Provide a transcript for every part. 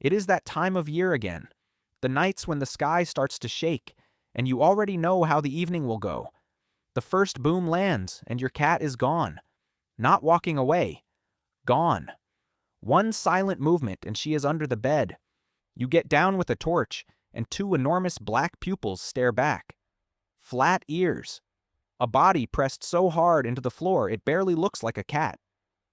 It is that time of year again. The nights when the sky starts to shake, and you already know how the evening will go. The first boom lands, and your cat is gone. Not walking away. Gone. One silent movement, and she is under the bed. You get down with a torch, and two enormous black pupils stare back. Flat ears. A body pressed so hard into the floor it barely looks like a cat.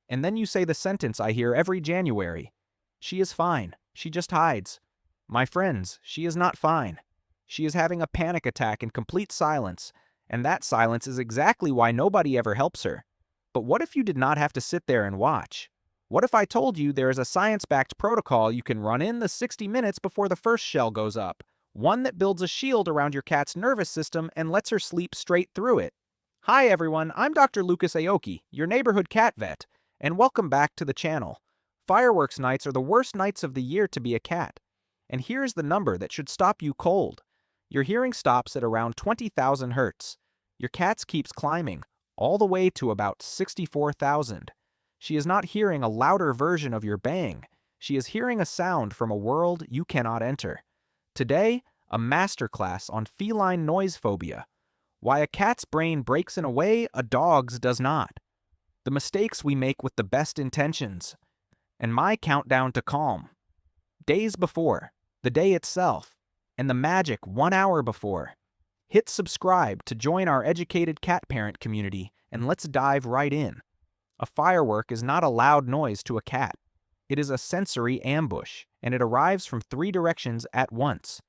And then you say the sentence I hear every January. She is fine. She just hides. My friends, she is not fine. She is having a panic attack in complete silence, and that silence is exactly why nobody ever helps her. But what if you did not have to sit there and watch? What if I told you there is a science-backed protocol you can run in the 60 minutes before the first shell goes up? One that builds a shield around your cat's nervous system and lets her sleep straight through it. Hi everyone, I'm Dr. Lucas Aoki, your neighborhood cat vet, and welcome back to the channel. Fireworks nights are the worst nights of the year to be a cat. And here's the number that should stop you cold. Your hearing stops at around 20,000 hertz. Your cat's keeps climbing, all the way to about 64,000. She is not hearing a louder version of your bang. She is hearing a sound from a world you cannot enter. Today, a masterclass on feline noise phobia. Why a cat's brain breaks in a way a dog's does not. The mistakes we make with the best intentions. And my countdown to calm. Days before, the day itself, and the magic 1 hour before. Hit subscribe to join our educated cat parent community, and let's dive right in. A firework is not a loud noise to a cat. It is a sensory ambush, and it arrives from 3 directions at once.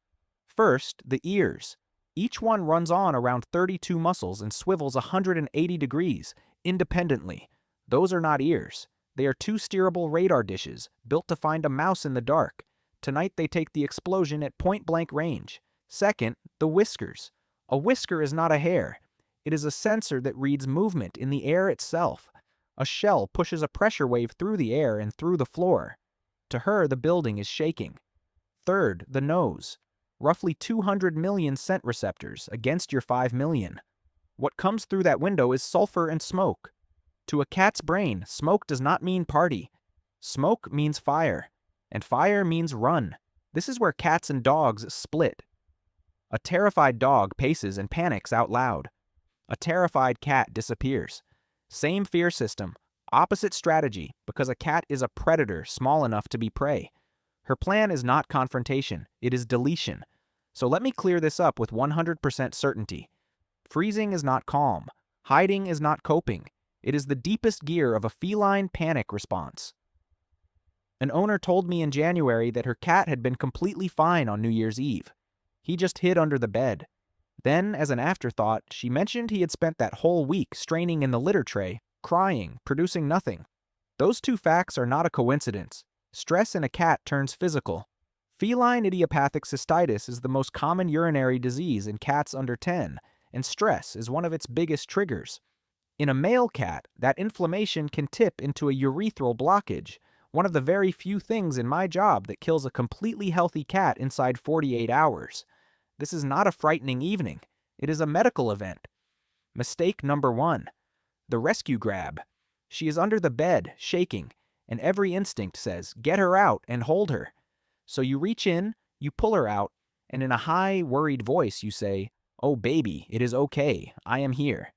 First, the ears. Each one runs on around 32 muscles and swivels 180 degrees, independently. Those are not ears. They are 2 steerable radar dishes, built to find a mouse in the dark. Tonight they take the explosion at point-blank range. Second, the whiskers. A whisker is not a hair. It is a sensor that reads movement in the air itself. A shell pushes a pressure wave through the air and through the floor. To her, the building is shaking. Third, the nose. Roughly 200 million scent receptors against your 5 million. What comes through that window is sulfur and smoke. To a cat's brain, smoke does not mean party. Smoke means fire, and fire means run. This is where cats and dogs split. A terrified dog paces and panics out loud. A terrified cat disappears. Same fear system, opposite strategy, because a cat is a predator small enough to be prey. Her plan is not confrontation, it is deletion. So let me clear this up with 100% certainty. Freezing is not calm. Hiding is not coping. It is the deepest gear of a feline panic response. An owner told me in January that her cat had been completely fine on New Year's Eve. He just hid under the bed. Then, as an afterthought, she mentioned he had spent that whole week straining in the litter tray, crying, producing nothing. Those 2 facts are not a coincidence. Stress in a cat turns physical. Feline idiopathic cystitis is the most common urinary disease in cats under 10, and stress is one of its biggest triggers. In a male cat, that inflammation can tip into a urethral blockage, one of the very few things in my job that kills a completely healthy cat inside 48 hours. This is not a frightening evening. It is a medical event. Mistake number 1. The rescue grab. She is under the bed, shaking, and every instinct says, get her out and hold her. So you reach in, you pull her out, and in a high, worried voice you say, oh baby, it is okay, I am here.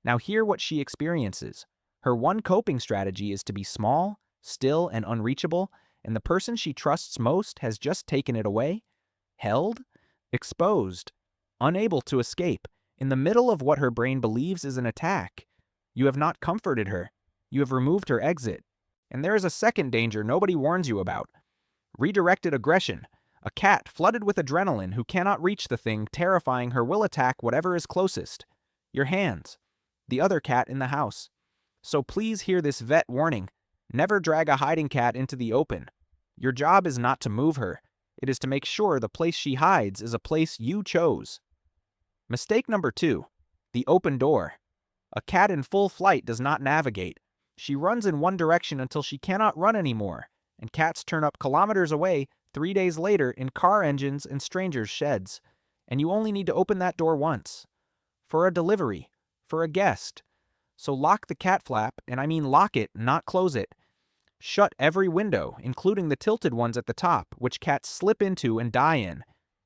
Now hear what she experiences. Her one coping strategy is to be small, still, and unreachable, and the person she trusts most has just taken it away, held, exposed, unable to escape, in the middle of what her brain believes is an attack. You have not comforted her. You have removed her exit. And there is a second danger nobody warns you about. Redirected aggression. A cat flooded with adrenaline who cannot reach the thing terrifying her will attack whatever is closest. Your hands. The other cat in the house. So please hear this vet warning. Never drag a hiding cat into the open. Your job is not to move her. It is to make sure the place she hides is a place you chose. Mistake number 2. The open door. A cat in full flight does not navigate. She runs in one direction until she cannot run anymore, and cats turn up kilometers away 3 days later in car engines and strangers' sheds. And you only need to open that door once. For a delivery. For a guest. So lock the cat flap, and I mean lock it, not close it. Shut every window, including the tilted ones at the top, which cats slip into and die in.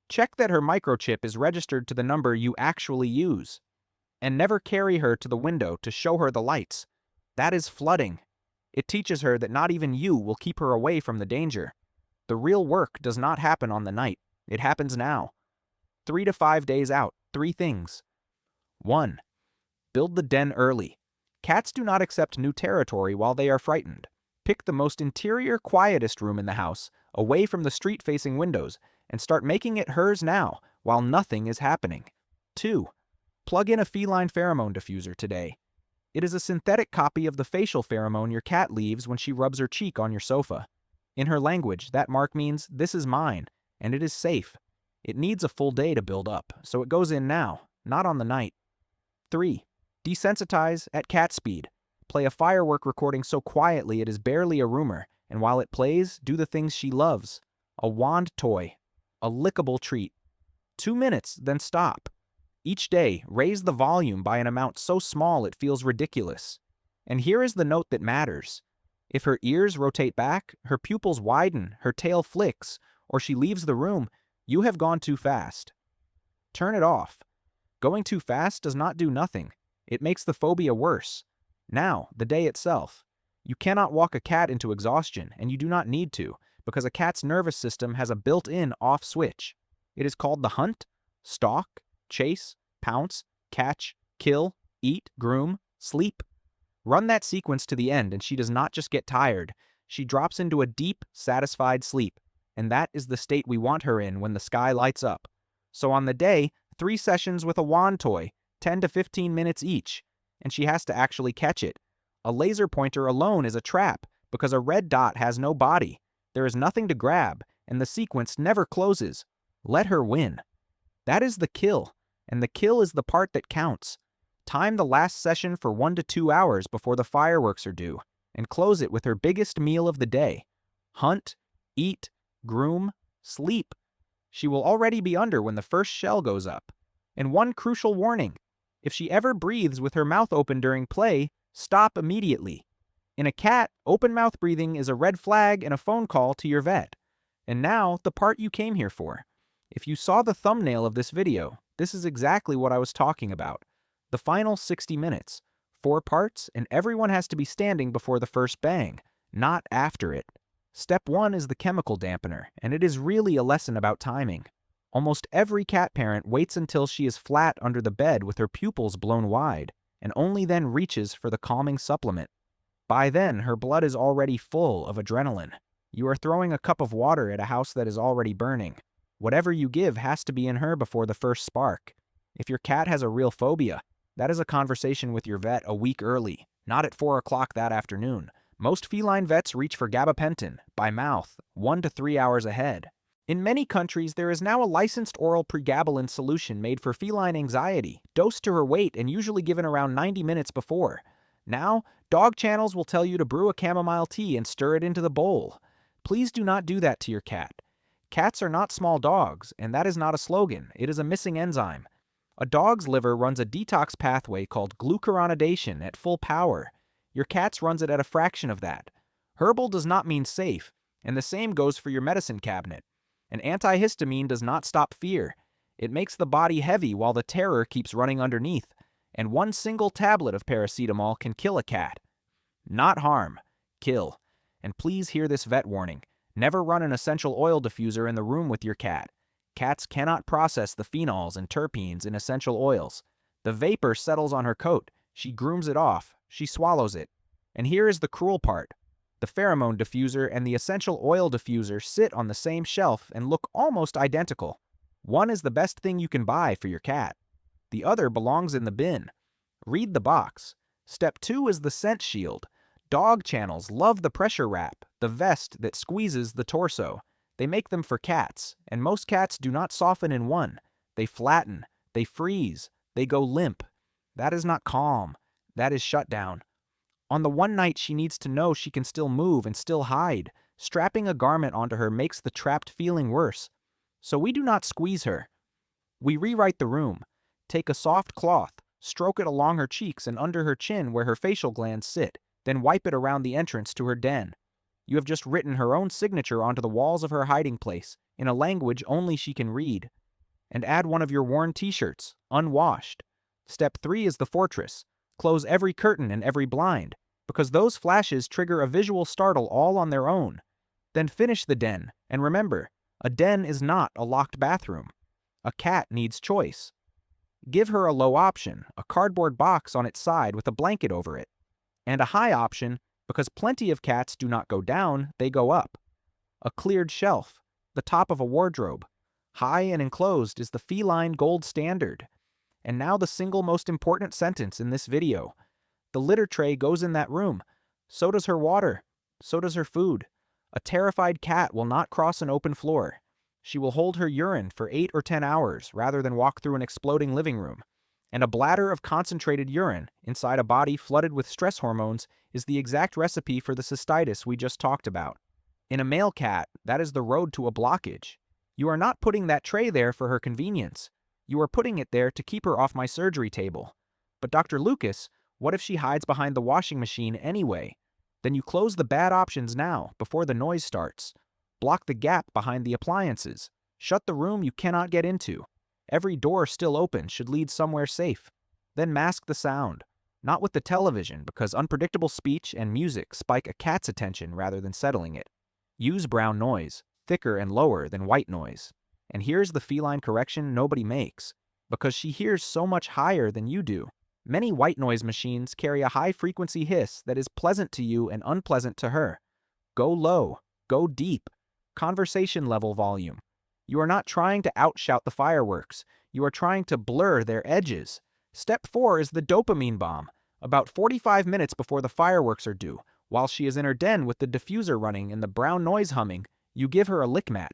Check that her microchip is registered to the number you actually use. And never carry her to the window to show her the lights. That is flooding. It teaches her that not even you will keep her away from the danger. The real work does not happen on the night. It happens now. 3 to 5 days out, 3 things. 1. Build the den early. Cats do not accept new territory while they are frightened. Pick the most interior, quietest room in the house, away from the street-facing windows, and start making it hers now, while nothing is happening. 2. Plug in a feline pheromone diffuser today. It is a synthetic copy of the facial pheromone your cat leaves when she rubs her cheek on your sofa. In her language, that mark means, "This is mine," and it is safe. It needs a full day to build up, so it goes in now, not on the night. 3. Desensitize at cat speed. Play a firework recording so quietly it is barely a rumor, and while it plays, do the things she loves. A wand toy. A lickable treat. 2 minutes, then stop. Each day, raise the volume by an amount so small it feels ridiculous. And here is the note that matters. If her ears rotate back, her pupils widen, her tail flicks, or she leaves the room, you have gone too fast. Turn it off. Going too fast does not do nothing. It makes the phobia worse. Now, the day itself. You cannot walk a cat into exhaustion, and you do not need to, because a cat's nervous system has a built-in off switch. It is called the hunt, stalk, chase, pounce, catch, kill, eat, groom, sleep. Run that sequence to the end and she does not just get tired, she drops into a deep, satisfied sleep, and that is the state we want her in when the sky lights up. So on the day, 3 sessions with a wand toy, 10 to 15 minutes each, and she has to actually catch it. A laser pointer alone is a trap because a red dot has no body. There is nothing to grab, and the sequence never closes. Let her win. That is the kill, and the kill is the part that counts. Time the last session for 1 to 2 hours before the fireworks are due, and close it with her biggest meal of the day. Hunt, eat, groom, sleep. She will already be under when the first shell goes up. And one crucial warning. If she ever breathes with her mouth open during play, stop immediately. In a cat, open mouth breathing is a red flag and a phone call to your vet. And now, the part you came here for. If you saw the thumbnail of this video, this is exactly what I was talking about. The final 60 minutes. 4 parts, and everyone has to be standing before the first bang, not after it. Step 1 is the chemical dampener, and it is really a lesson about timing. Almost every cat parent waits until she is flat under the bed with her pupils blown wide, and only then reaches for the calming supplement. By then, her blood is already full of adrenaline. You are throwing a cup of water at a house that is already burning. Whatever you give has to be in her before the first spark. If your cat has a real phobia, that is a conversation with your vet a week early, not at 4 o'clock that afternoon. Most feline vets reach for gabapentin, by mouth, 1 to 3 hours ahead. In many countries, there is now a licensed oral pregabalin solution made for feline anxiety, dosed to her weight and usually given around 90 minutes before. Now, dog channels will tell you to brew a chamomile tea and stir it into the bowl. Please do not do that to your cat. Cats are not small dogs, and that is not a slogan, it is a missing enzyme. A dog's liver runs a detox pathway called glucuronidation at full power. Your cat's runs it at a fraction of that. Herbal does not mean safe, and the same goes for your medicine cabinet. An antihistamine does not stop fear. It makes the body heavy while the terror keeps running underneath, and one single tablet of paracetamol can kill a cat. Not harm, kill. And please hear this vet warning. Never run an essential oil diffuser in the room with your cat. Cats cannot process the phenols and terpenes in essential oils. The vapor settles on her coat. She grooms it off. She swallows it. And here is the cruel part. The pheromone diffuser and the essential oil diffuser sit on the same shelf and look almost identical. One is the best thing you can buy for your cat. The other belongs in the bin. Read the box. Step 2 is the scent shield. Dog channels love the pressure wrap, the vest that squeezes the torso. They make them for cats, and most cats do not soften in one. They flatten, they freeze, they go limp. That is not calm. That is shutdown. On the one night she needs to know she can still move and still hide, strapping a garment onto her makes the trapped feeling worse. So we do not squeeze her. We rewrite the room. Take a soft cloth, stroke it along her cheeks and under her chin where her facial glands sit, then wipe it around the entrance to her den. You have just written her own signature onto the walls of her hiding place in a language only she can read. And add one of your worn t-shirts, unwashed. Step 3 is the fortress. Close every curtain and every blind, because those flashes trigger a visual startle all on their own. Then finish the den, and remember, a den is not a locked bathroom. A cat needs choice. Give her a low option, a cardboard box on its side with a blanket over it. And a high option, because plenty of cats do not go down, they go up. A cleared shelf, the top of a wardrobe. High and enclosed is the feline gold standard. And now the single most important sentence in this video. The litter tray goes in that room. So does her water. So does her food. A terrified cat will not cross an open floor. She will hold her urine for 8 or 10 hours rather than walk through an exploding living room. And a bladder of concentrated urine inside a body flooded with stress hormones is the exact recipe for the cystitis we just talked about. In a male cat, that is the road to a blockage. You are not putting that tray there for her convenience. You are putting it there to keep her off my surgery table. But Dr. Lucas, what if she hides behind the washing machine anyway? Then you close the bad options now, before the noise starts. Block the gap behind the appliances. Shut the room you cannot get into. Every door still open should lead somewhere safe. Then mask the sound. Not with the television, because unpredictable speech and music spike a cat's attention rather than settling it. Use brown noise, thicker and lower than white noise. And here's the feline correction nobody makes, because she hears so much higher than you do. Many white noise machines carry a high-frequency hiss that is pleasant to you and unpleasant to her. Go low. Go deep. Conversation-level volume. You are not trying to outshout the fireworks. You are trying to blur their edges. Step 4 is the dopamine bomb. About 45 minutes before the fireworks are due, while she is in her den with the diffuser running and the brown noise humming, you give her a lick mat.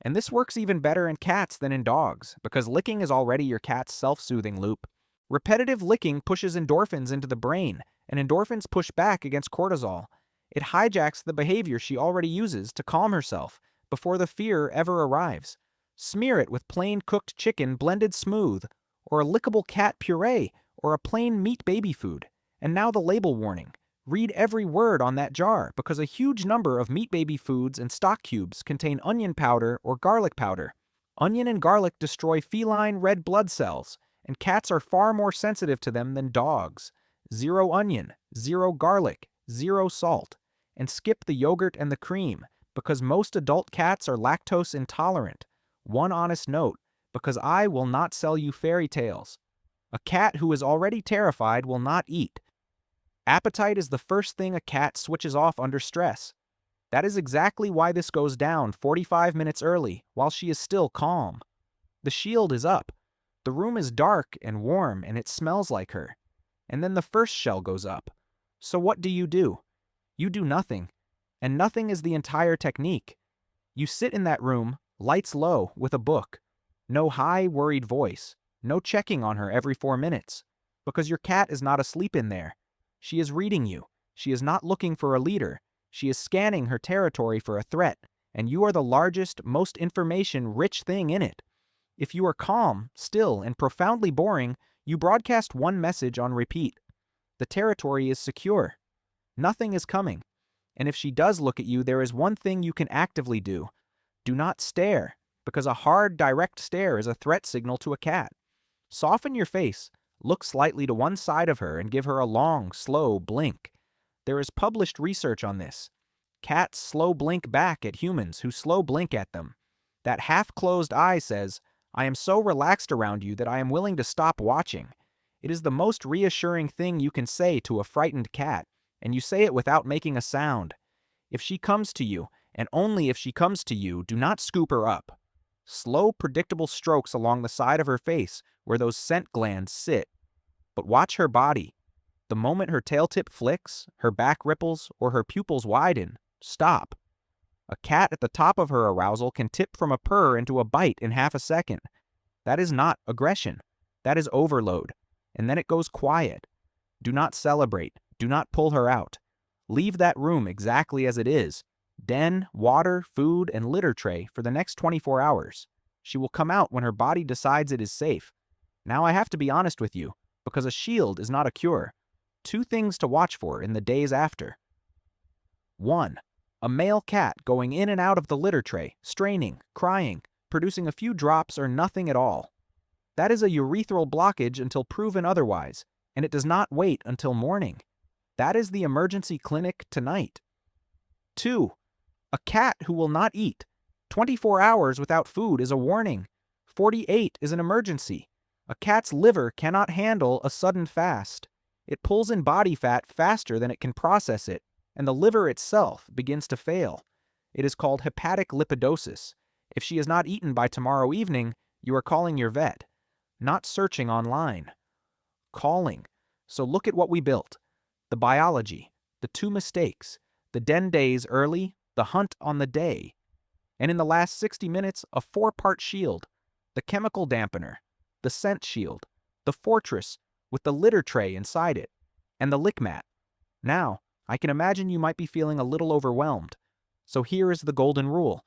And this works even better in cats than in dogs, because licking is already your cat's self-soothing loop. Repetitive licking pushes endorphins into the brain, and endorphins push back against cortisol. It hijacks the behavior she already uses to calm herself before the fear ever arrives. Smear it with plain cooked chicken blended smooth, or a lickable cat puree, or a plain meat baby food. And now the label warning. Read every word on that jar, because a huge number of meat baby foods and stock cubes contain onion powder or garlic powder. Onion and garlic destroy feline red blood cells, and cats are far more sensitive to them than dogs. 0 onion, 0 garlic, 0 salt. And skip the yogurt and the cream, because most adult cats are lactose intolerant. One honest note, because I will not sell you fairy tales. A cat who is already terrified will not eat. Appetite is the first thing a cat switches off under stress. That is exactly why this goes down 45 minutes early, while she is still calm. The shield is up. The room is dark and warm, and it smells like her. And then the first shell goes up. So what do? You do nothing. And nothing is the entire technique. You sit in that room, lights low, with a book. No high, worried voice. No checking on her every 4 minutes. Because your cat is not asleep in there. She is reading you. She is not looking for a leader. She is scanning her territory for a threat. And you are the largest, most information-rich thing in it. If you are calm, still, and profoundly boring, you broadcast one message on repeat. The territory is secure. Nothing is coming. And if she does look at you, there is one thing you can actively do. Do not stare, because a hard, direct stare is a threat signal to a cat. Soften your face, look slightly to one side of her, and give her a long, slow blink. There is published research on this. Cats slow blink back at humans who slow blink at them. That half-closed eye says, I am so relaxed around you that I am willing to stop watching. It is the most reassuring thing you can say to a frightened cat, and you say it without making a sound. If she comes to you, and only if she comes to you, do not scoop her up. Slow, predictable strokes along the side of her face where those scent glands sit. But watch her body. The moment her tail tip flicks, her back ripples, or her pupils widen, stop. A cat at the top of her arousal can tip from a purr into a bite in half a second. That is not aggression. That is overload. And then it goes quiet. Do not celebrate. Do not pull her out. Leave that room exactly as it is. Den, water, food, and litter tray for the next 24 hours. She will come out when her body decides it is safe. Now I have to be honest with you, because a shield is not a cure. 2 things to watch for in the days after. 1. A male cat going in and out of the litter tray, straining, crying, producing a few drops or nothing at all. That is a urethral blockage until proven otherwise, and it does not wait until morning. That is the emergency clinic tonight. 2. A cat who will not eat. 24 hours without food is a warning. 48 is an emergency. A cat's liver cannot handle a sudden fast. It pulls in body fat faster than it can process it, and the liver itself begins to fail. It is called hepatic lipidosis. If she is not eaten by tomorrow evening, you are calling your vet. Not searching online. Calling. So look at what we built. The biology, the 2 mistakes, the den days early, the hunt on the day. And in the last 60 minutes, a 4-part shield, the chemical dampener, the scent shield, the fortress with the litter tray inside it, and the lick mat. Now, I can imagine you might be feeling a little overwhelmed. So here is the golden rule.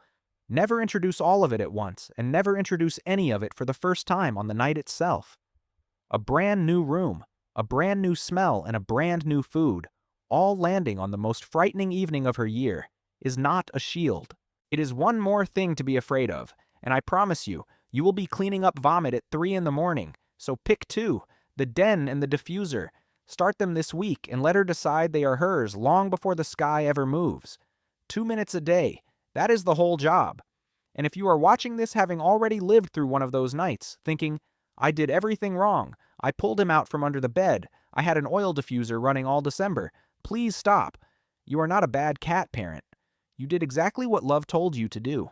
Never introduce all of it at once, and never introduce any of it for the first time on the night itself. A brand new room, a brand new smell, and a brand new food, all landing on the most frightening evening of her year, is not a shield. It is one more thing to be afraid of, and I promise you, you will be cleaning up vomit at 3 in the morning, so pick 2, the den and the diffuser. Start them this week and let her decide they are hers long before the sky ever moves. 2 minutes a day. That is the whole job. And if you are watching this having already lived through one of those nights, thinking, I did everything wrong, I pulled him out from under the bed, I had an oil diffuser running all December, please stop. You are not a bad cat parent. You did exactly what love told you to do.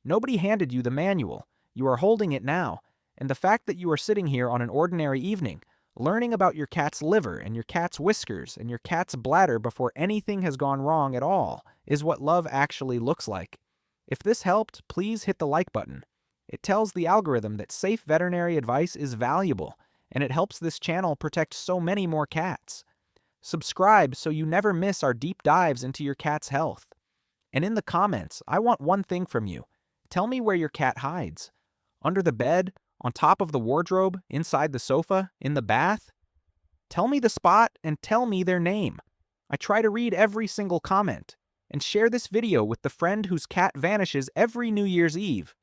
Nobody handed you the manual. You are holding it now. And the fact that you are sitting here on an ordinary evening, learning about your cat's liver and your cat's whiskers and your cat's bladder before anything has gone wrong at all, is what love actually looks like. If this helped, please hit the like button. It tells the algorithm that safe veterinary advice is valuable, and it helps this channel protect so many more cats. Subscribe so you never miss our deep dives into your cat's health. And in the comments, I want one thing from you. Tell me where your cat hides. Under the bed? On top of the wardrobe? Inside the sofa? In the bath? Tell me the spot and tell me their name. I try to read every single comment. And share this video with the friend whose cat vanishes every New Year's Eve.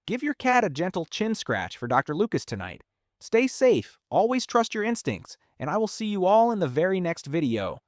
Give your cat a gentle chin scratch for Dr. Lucas tonight. Stay safe, always trust your instincts, and I will see you all in the very next video.